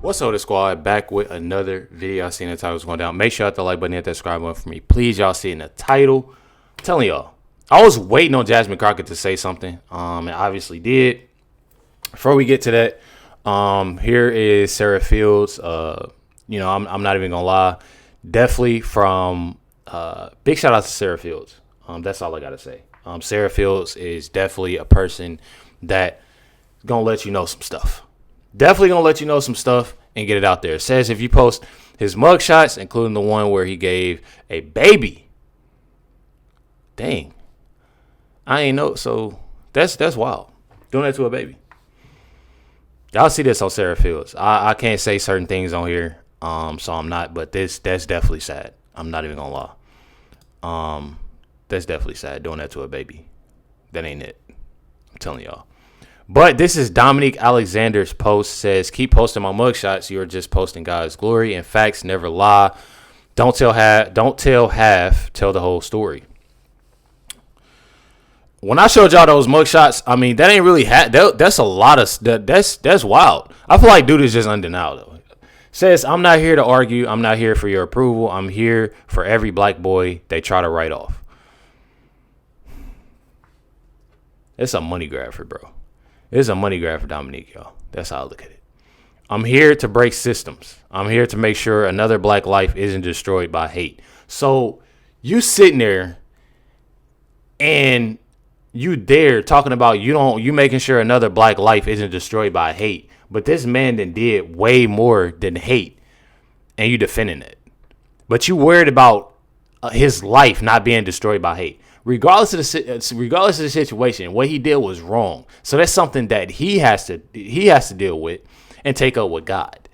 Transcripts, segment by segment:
What's up, the squad? Back with another video. I seen the title was going down. Make sure you hit the like button, hit that subscribe button for me. Please, y'all see in the title. I'm telling y'all, I was waiting on Jasmine Crockett to say something. And obviously did. Before we get to that, here is Sarah Fields. You know, I'm not even gonna lie. Definitely from big shout out to Sarah Fields. That's all I gotta say. Sarah Fields is definitely a person that gonna let you know some stuff. Definitely gonna let you know some stuff and get it out there. It says if you post his mugshots, including the one where he gave a baby. Dang. I ain't know. So that's wild. Doing that to a baby. Y'all see this on Sarah Fields. I can't say certain things on here. So I'm not, but that's definitely sad. I'm not even gonna lie. That's definitely sad. Doing that to a baby. That ain't it. I'm telling y'all. But this is Dominique Alexander's post. Says, keep posting my mugshots. You're just posting God's glory and facts never lie. Don't tell half, tell the whole story. When I showed y'all those mugshots, I mean, that ain't really that's a lot of that's wild. I feel like dude is just undeniable though. Says, I'm not here to argue. I'm not here for your approval. I'm here for every black boy they try to write off. It's a money grab for bro. It's a money grab for Dominique, y'all. That's how I look at it. I'm here to break systems. I'm here to make sure another black life isn't destroyed by hate. So you sitting there and you there talking about you making sure another black life isn't destroyed by hate. But this man then did way more than hate. And you defending it. But you worried about his life not being destroyed by hate. Regardless of the situation, what he did was wrong. So that's something that he has to deal with and take up with God.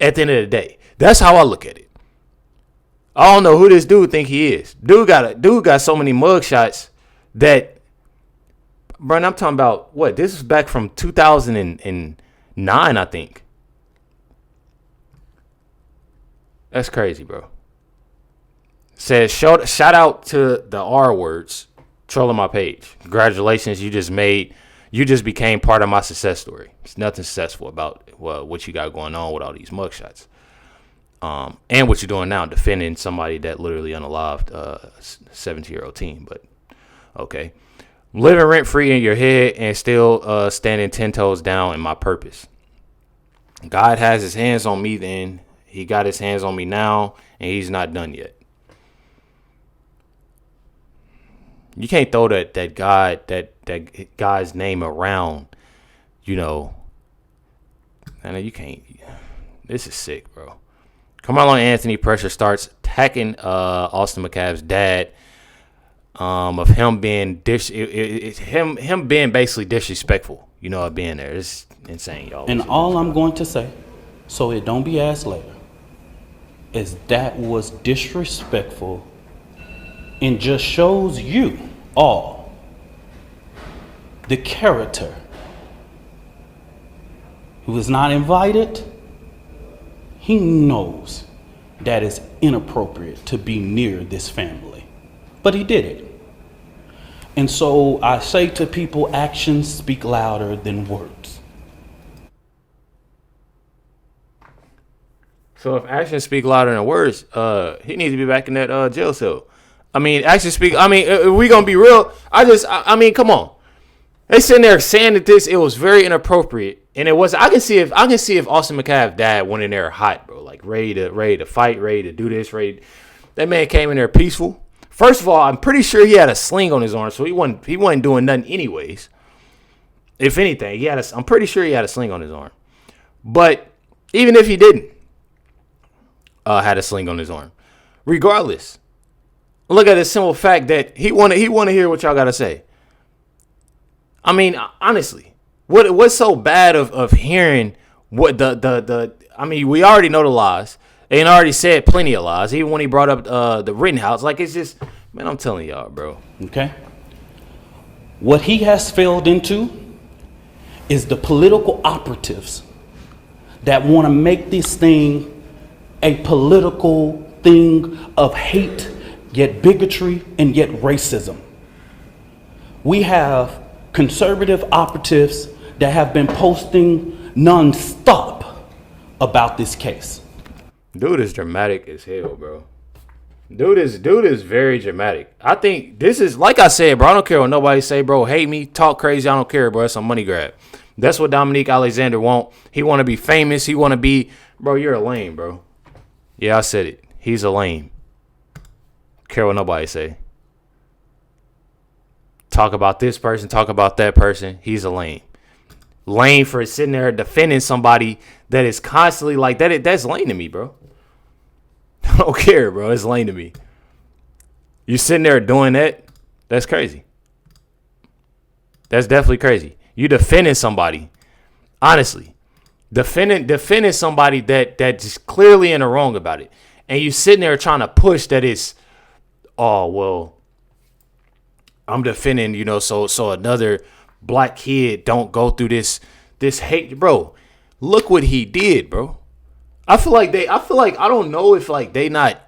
At the end of the day, that's how I look at it. I don't know who this dude think he is. Dude got so many mugshots that, bro. I'm talking about what? This is back from 2009, I think. That's crazy, bro. Says, shout out to the R words trolling my page. Congratulations, you just became part of my success story. It's nothing successful about what you got going on with all these mugshots. And what you're doing now, defending somebody that literally unalived a 17-year-old teen. But okay. Living rent free in your head and still standing 10 toes down in my purpose. God has his hands on me then. He got his hands on me now, and he's not done yet. You can't throw that God's name around, you know. I know you can't. This is sick, bro. Karmelo Anthony pressure starts attacking Austin McCabe's dad. Of him being him being basically disrespectful. You know, being there. It's insane, y'all. And all I'm going to say, so it don't be asked later, is that was disrespectful. And just shows you all the character who is not invited. He knows that it's inappropriate to be near this family, but he did it. And so I say to people, actions speak louder than words. So if actions speak louder than words, he needs to be back in that jail cell. I mean, actually speak. I mean, if we gonna be real, I mean, come on. They sitting there saying that it was very inappropriate, and it was. I can see if Austin McCabe's dad went in there hot, bro, like ready to fight, ready to do this, ready. That man came in there peaceful. First of all, I'm pretty sure he had a sling on his arm, so he wasn't doing nothing anyways. If anything, I'm pretty sure he had a sling on his arm. But even if he didn't, had a sling on his arm, regardless. Look at the simple fact that he want to hear what y'all got to say. I mean, honestly, what's so bad of hearing what I mean, we already know the lies. They already said plenty of lies, even when he brought up the Rittenhouse. Like, it's just, man, I'm telling y'all, bro. Okay. What he has failed into is the political operatives that want to make this thing a political thing of hate, yet bigotry, and yet racism. We have conservative operatives that have been posting nonstop about this case. Dude is dramatic as hell, bro. Dude is very dramatic. I think this is, like I said, bro, I don't care what nobody say, bro. Hate me, talk crazy, I don't care, bro. It's a money grab. That's what Dominique Alexander want. He want to be famous. He want to be, bro, you're a lame, bro. Yeah, I said it. He's a lame. Care what nobody say. Talk about this person, talk about that person. He's a lame. Lame for sitting there defending somebody that is constantly like that. That's lame to me, bro. I don't care, bro. It's lame to me. You sitting there doing that? That's crazy. That's definitely crazy. You defending somebody, honestly, defending somebody that just clearly in the wrong about it, and you sitting there trying to push that it's, oh well, I'm defending, so another black kid don't go through this hate, bro. Look what he did, bro. I feel like I don't know if like they not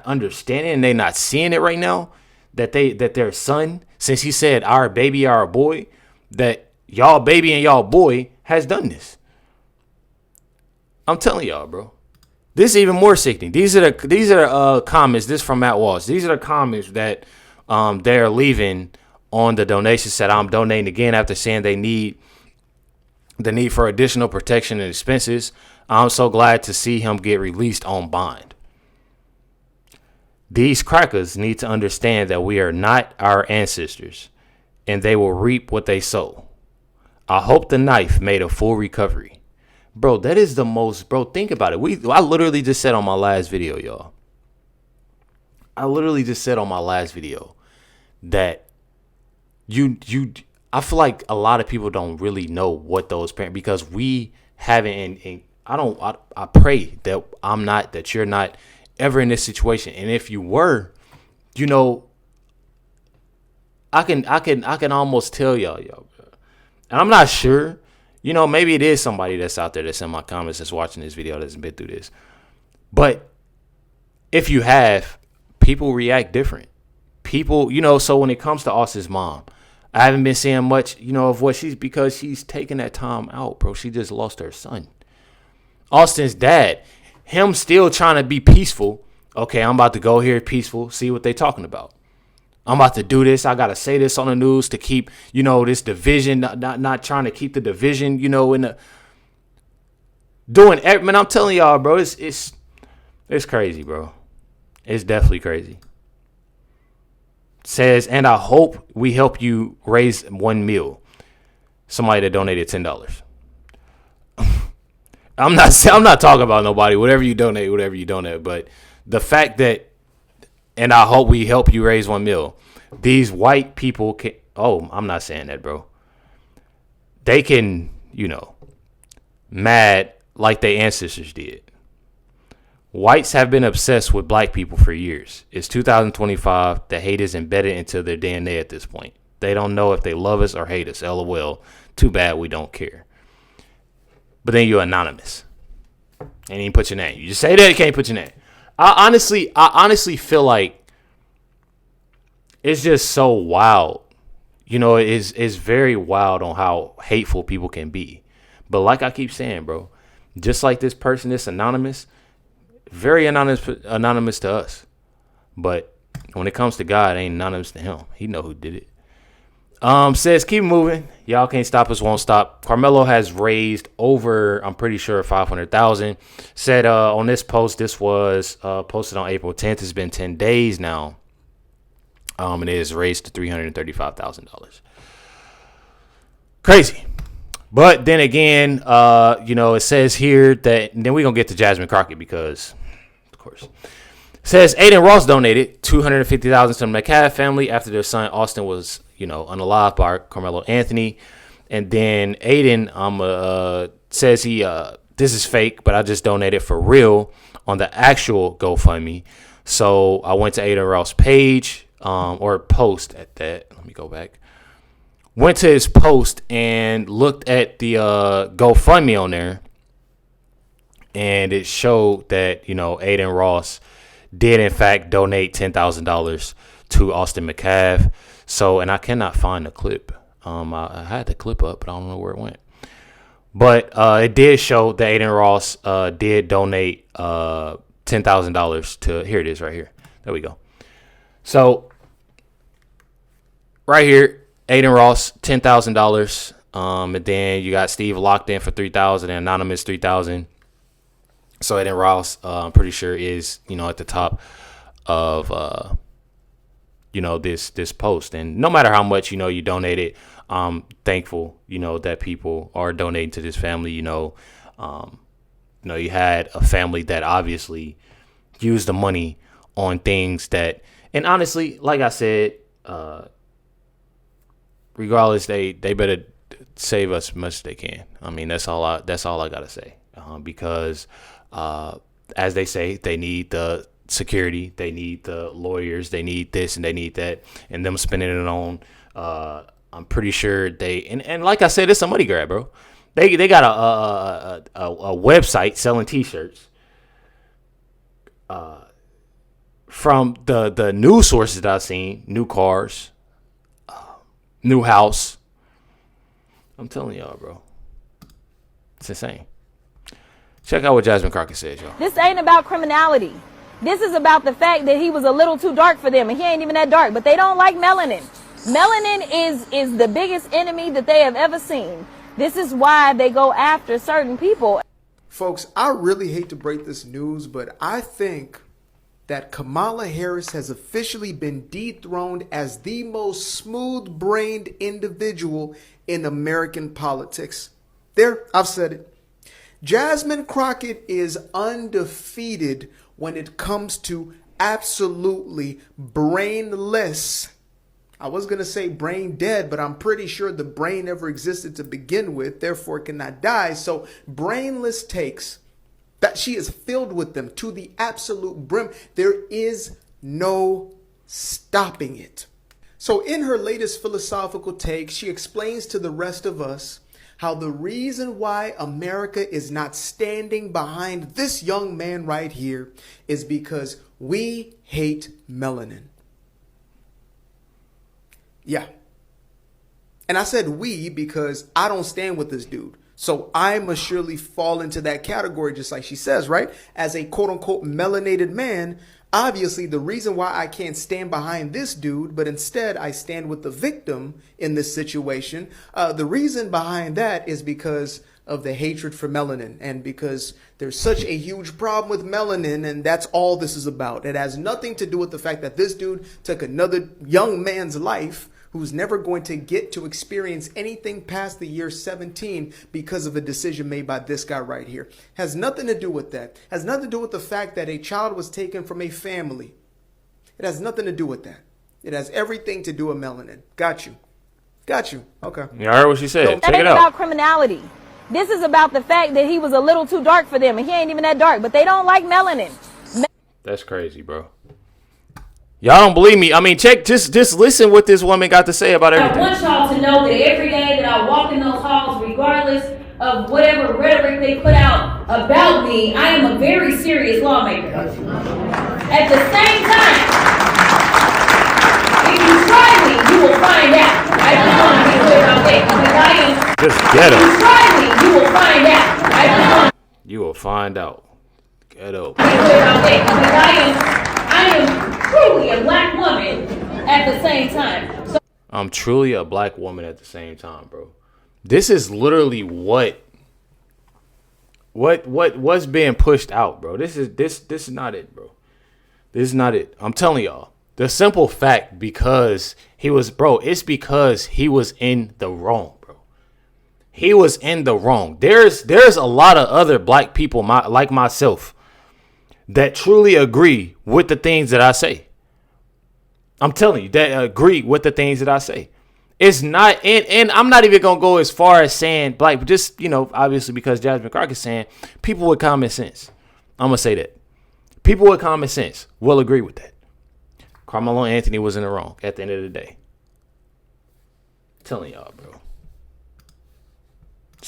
understanding and they not seeing it right now that their son, since he said our baby, our boy, that y'all baby and y'all boy has done this. I'm telling y'all, bro. This is even more sickening. These are the comments. This from Matt Walsh. These are the comments that they're leaving on the donation set. I'm donating again after saying the need for additional protection and expenses. I'm so glad to see him get released on bond. These crackers need to understand that we are not our ancestors, and they will reap what they sow. I hope the knife made a full recovery. Bro, that is the most, bro, think about it. I literally just said on my last video, y'all. That I feel like a lot of people don't really know what those parents, because we haven't, and I pray that that you're not ever in this situation. And if you were, I can almost tell y'all, and I'm not sure, maybe it is somebody that's out there that's in my comments that's watching this video that's been through this. But if you have, people react different. People, so when it comes to Austin's mom, I haven't been seeing much, of what because she's taking that time out, bro. She just lost her son. Austin's dad, him still trying to be peaceful. Okay, I'm about to go here peaceful, see what they talking about. I'm about to do this. I got to say this on the news to keep, this division, not trying to keep the division, in the doing, man, I'm telling y'all, bro, it's crazy, bro. It's definitely crazy. Says, and I hope we help you raise one meal. Somebody that donated $10. I'm not talking about nobody. Whatever you donate. But the fact that, and I hope we help you raise one meal. These white people can. Oh, I'm not saying that, bro. They can, mad like their ancestors did. Whites have been obsessed with black people for years. It's 2025. The hate is embedded into their DNA at this point. They don't know if they love us or hate us. LOL. Too bad we don't care. But then you're anonymous. And you put your name. You just say that, you can't put your name. I honestly feel like it's just so wild. It's very wild on how hateful people can be. But like I keep saying, bro, just like this person that's anonymous, very anonymous to us. But when it comes to God, it ain't anonymous to him. He know who did it. Says, keep moving. Y'all can't stop us, won't stop. Karmelo has raised over, I'm pretty sure, 500,000. Said on this post, this was posted on April 10th. It's been 10 days now. And it is raised to $335,000. Crazy. But then again, it says here that, and then we're going to get to Jasmine Crockett because, of course. It says Aiden Ross donated $250,000 to the McCabe family after their son Austin was, unalived by Carmelo Anthony. And then Aiden says he, this is fake, but I just donated for real on the actual GoFundMe. So I went to Aiden Ross' page or post at that. Let me go back. Went to his post and looked at the GoFundMe on there. And it showed that, Aiden Ross did, in fact, donate $10,000 to Austin McCabe. So, and I cannot find the clip. I had the clip up, but I don't know where it went. But it did show that Aiden Ross did donate $10,000 to, here it is right here. There we go. So right here, Aiden Ross, $10,000. And then you got Steve locked in for $3,000 and Anonymous $3,000. So Aiden Ross, I'm pretty sure is, at the top of, this post. And no matter how much, you donated, I'm thankful, that people are donating to this family. You had a family that obviously used the money on things that, and honestly, like I said, regardless, they better save us as much as they can. I mean, that's all I gotta say, because as they say, they need the security, they need the lawyers, they need this and they need that, and them spending it on. I'm pretty sure and like I said, it's a money grab, bro. They got a website selling T-shirts. From the news sources that I've seen, new cars, new house. I'm telling y'all, bro, it's insane. Check out what Jasmine Crockett says, y'all. This ain't about criminality. This is about the fact that he was a little too dark for them, and he ain't even that dark. But they don't like melanin. Melanin is the biggest enemy that they have ever seen. This is why they go after certain people. Folks, I really hate to break this news, but I think that Kamala Harris has officially been dethroned as the most smooth-brained individual in American politics. There, I've said it. Jasmine Crockett is undefeated when it comes to absolutely brainless. I was going to say brain dead, but I'm pretty sure the brain never existed to begin with, therefore it cannot die. So brainless takes, that she is filled with them to the absolute brim. There is no stopping it. So in her latest philosophical take, she explains to the rest of us how the reason why America is not standing behind this young man right here is because we hate melanin. Yeah. And I said we because I don't stand with this dude. So I must surely fall into that category, just like she says, right? As a quote unquote melanated man, obviously the reason why I can't stand behind this dude, but instead I stand with the victim in this situation. The reason behind that is because of the hatred for melanin and because there's such a huge problem with melanin, and that's all this is about. It has nothing to do with the fact that this dude took another young man's life who's never going to get to experience anything past the year 17 because of a decision made by this guy right here. Has nothing to do with that. Has nothing to do with the fact that a child was taken from a family. It has nothing to do with that. It has everything to do with melanin. Got you. Got you. Okay. You heard what she said. That Check ain't it out. about criminality. This is about the fact that he was a little too dark for them, and he ain't even that dark. But they don't like melanin. That's crazy, bro. Y'all don't believe me. I mean, just listen what this woman got to say about everything. I want y'all to know that every day that I walk in those halls, regardless of whatever rhetoric they put out about me, I am a very serious lawmaker. At the same time, if you try me, you will find out. I just want to be clear about that because I am. Just get If you him. try me, you will find out. I just want You will find out. Get up. to be clear about that because I am truly a black woman at the same time. So I'm truly a black woman at the same time, bro. This is literally what's being pushed out, bro. This is not it, bro. This is not it. I'm telling y'all. The simple fact, because he was, bro, it's because he was in the wrong, bro. He was in the wrong. There's a lot of other black people like myself that truly agree with the things that I say. I'm telling you, that agree with the things that I say. It's not, and I'm not even going to go as far as saying black, but just, obviously because Jasmine Crockett is saying people with common sense. I'm going to say that. People with common sense will agree with that. Karmelo Anthony was in the wrong at the end of the day. I'm telling y'all, bro.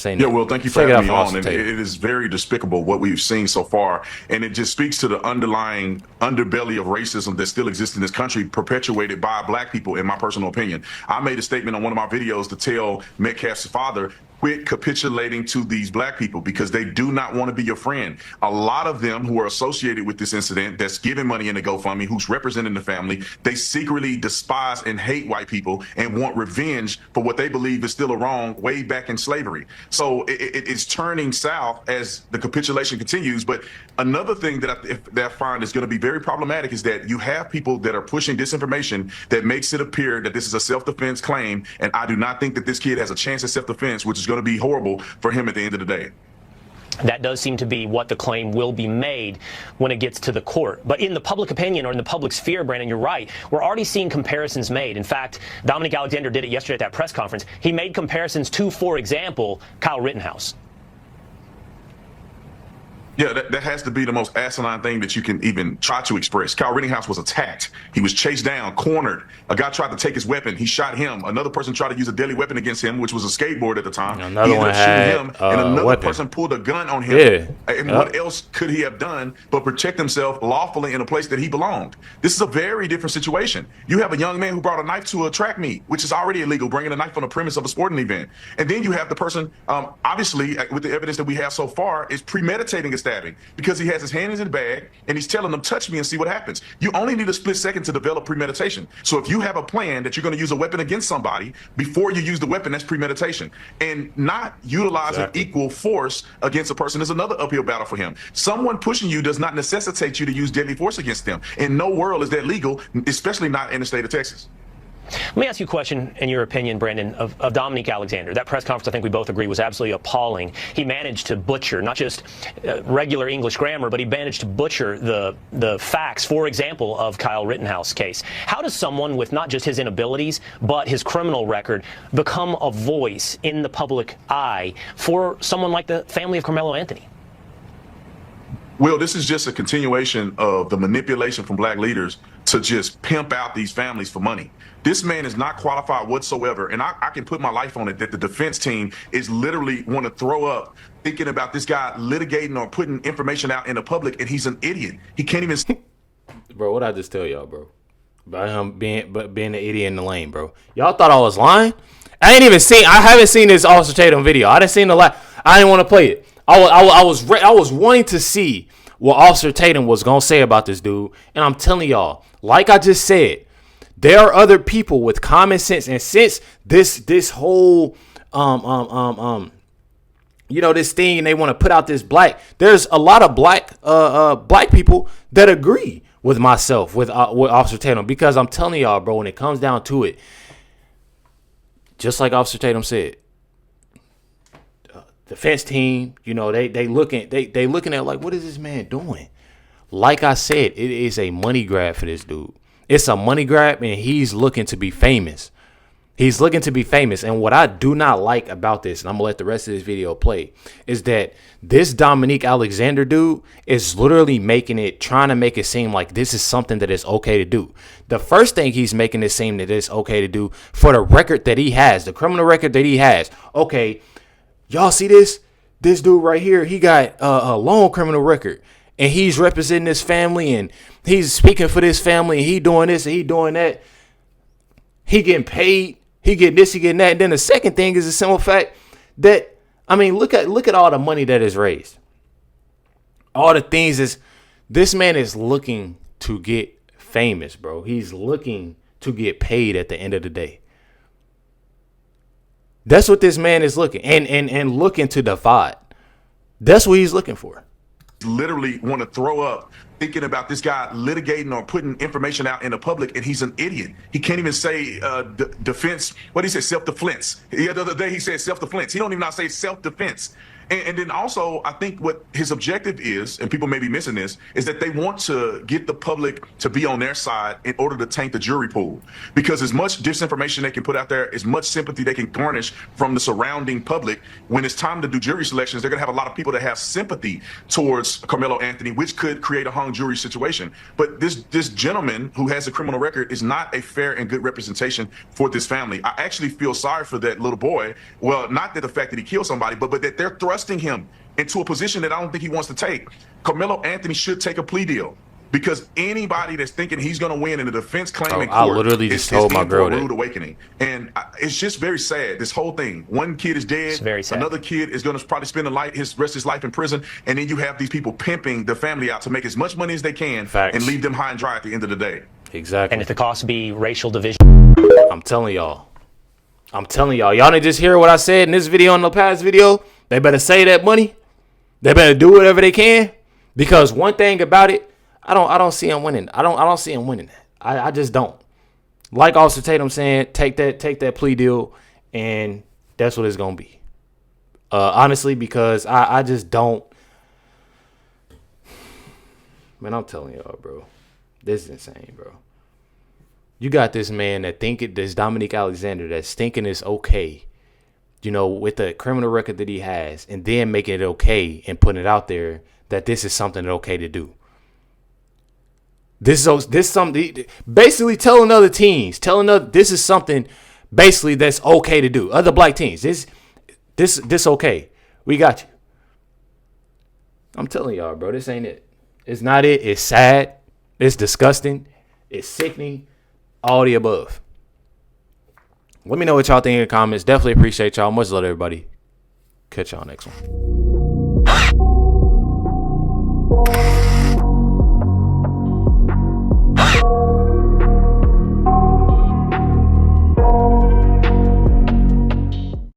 Yeah, well, thank you for having me on. And it is very despicable what we've seen so far. And it just speaks to the underlying underbelly of racism that still exists in this country, perpetuated by black people, in my personal opinion. I made a statement on one of my videos to tell Metcalf's father, quit capitulating to these black people because they do not want to be your friend. A lot of them who are associated with this incident that's giving money in the GoFundMe, who's representing the family, they secretly despise and hate white people and want revenge for what they believe is still a wrong way back in slavery. So it's turning south as the capitulation continues. But another thing that I find is going to be very problematic is that you have people that are pushing disinformation that makes it appear that this is a self-defense claim. And I do not think that this kid has a chance at self-defense, which is going to be horrible for him at the end of the day. That does seem to be what the claim will be made when it gets to the court. But in the public opinion or in the public sphere, Brandon, you're right. We're already seeing comparisons made. In fact, Dominique Alexander did it yesterday at that press conference. He made comparisons to, for example, Kyle Rittenhouse. Yeah, that has to be the most asinine thing that you can even try to express. Kyle Rittenhouse was attacked. He was chased down, cornered. A guy tried to take his weapon. He shot him. Another person tried to use a deadly weapon against him, which was a skateboard at the time. Another one had him, and another person pulled a gun on him. Yeah. And what else could he have done but protect himself lawfully in a place that he belonged? This is a very different situation. You have a young man who brought a knife to a track meet, which is already illegal, bringing a knife on the premise of a sporting event. And then you have the person, obviously, with the evidence that we have so far, is premeditating a stabbing because he has his hands in the bag and he's telling them, touch me and see what happens. You only need a split second to develop premeditation. So if you have a plan that you're going to use a weapon against somebody before you use the weapon, that's premeditation. And not utilizing equal force against a person is another uphill battle for him. Someone pushing you does not necessitate you to use deadly force against them. In no world is that legal, especially not in the state of Texas. Let me ask you a question, in your opinion, Brandon, of Dominique Alexander. That press conference, I think we both agree, was absolutely appalling. He managed to butcher not just regular English grammar, but he managed to butcher the facts, for example, of Kyle Rittenhouse case. How does someone with not just his inabilities, but his criminal record become a voice in the public eye for someone like the family of Karmelo Anthony? Well, this is just a continuation of the manipulation from black leaders to just pimp out these families for money. This man is not qualified whatsoever, and I can put my life on it that the defense team is literally want to throw up thinking about this guy litigating or putting information out in the public, and he's an idiot. He can't even... Bro, what I just tell y'all, bro? About him being an idiot in the lane, bro. Y'all thought I was lying? I haven't seen this Officer Tatum video. I didn't see the I didn't want to play it. I was wanting to see what Officer Tatum was gonna say about this dude, and I'm telling y'all, like I just said, there are other people with common sense, and since this whole this thing, and they want to put out this there's a lot of black people that agree with myself with Officer Tatum, because I'm telling y'all, bro, when it comes down to it, just like Officer Tatum said, defense team, they looking at like, what is this man doing? Like I said, it is a money grab for this dude. It's a money grab, and he's looking to be famous. He's looking to be famous. And what I do not like about this, and I'm going to let the rest of this video play, is that this Dominique Alexander dude is literally trying to make it seem like this is something that is okay to do. The first thing he's making it seem that it's okay to do for the record that he has, the criminal record that he has. Okay, y'all see this? This dude right here, he got a long criminal record, and he's representing this family, and he's speaking for this family, and he doing this and he doing that. He getting paid. He getting this, he getting that. And then the second thing is the simple fact that, look at all the money that is raised. All the things this man is looking to get famous, bro. He's looking to get paid at the end of the day. That's what this man is looking and looking to divide. That's what he's looking for. Literally want to throw up thinking about this guy litigating or putting information out in the public, and he's an idiot. He can't even say defense. What did he say? Self-defense. The other day he said self-defense. He don't even know how to say self-defense. And then also, I think what his objective is, and people may be missing this, is that they want to get the public to be on their side in order to taint the jury pool. Because as much disinformation they can put out there, as much sympathy they can garnish from the surrounding public, when it's time to do jury selections, they're going to have a lot of people that have sympathy towards Karmelo Anthony, which could create a hung jury situation. But this gentleman who has a criminal record is not a fair and good representation for this family. I actually feel sorry for that little boy. Well, not that the fact that he killed somebody, but that they're thrusting him into a position that I don't think he wants to take. Karmelo Anthony should take a plea deal. Because anybody that's thinking he's going to win in the defense claim in I court literally just told my in for girl a that. rude awakening. And it's just very sad, this whole thing. One kid is dead. It's very sad. Another kid is going to probably spend rest of his life in prison. And then you have these people pimping the family out to make as much money as they can. Facts. And leave them high and dry at the end of the day. Exactly. And if the cost be racial division. I'm telling y'all. Y'all didn't just hear what I said in this video and the past video. They better save that money. They better do whatever they can. Because one thing about it, I don't see him winning. I don't see him winning. I just don't. Like Officer Tatum saying, take that plea deal, and that's what it's gonna be. Honestly, because I just don't. Man, I'm telling y'all, bro. This is insane, bro. You got this man this Dominique Alexander that's thinking it's okay, with the criminal record that he has, and then making it okay and putting it out there that this is something that's okay to do. This something basically telling other teams, this is something basically that's okay to do. Other black teams, this okay. We got you. I'm telling y'all, bro, this ain't it. It's not it. It's sad. It's disgusting. It's sickening. All the above. Let me know what y'all think in the comments. Definitely appreciate y'all. Much love, everybody. Catch y'all next one.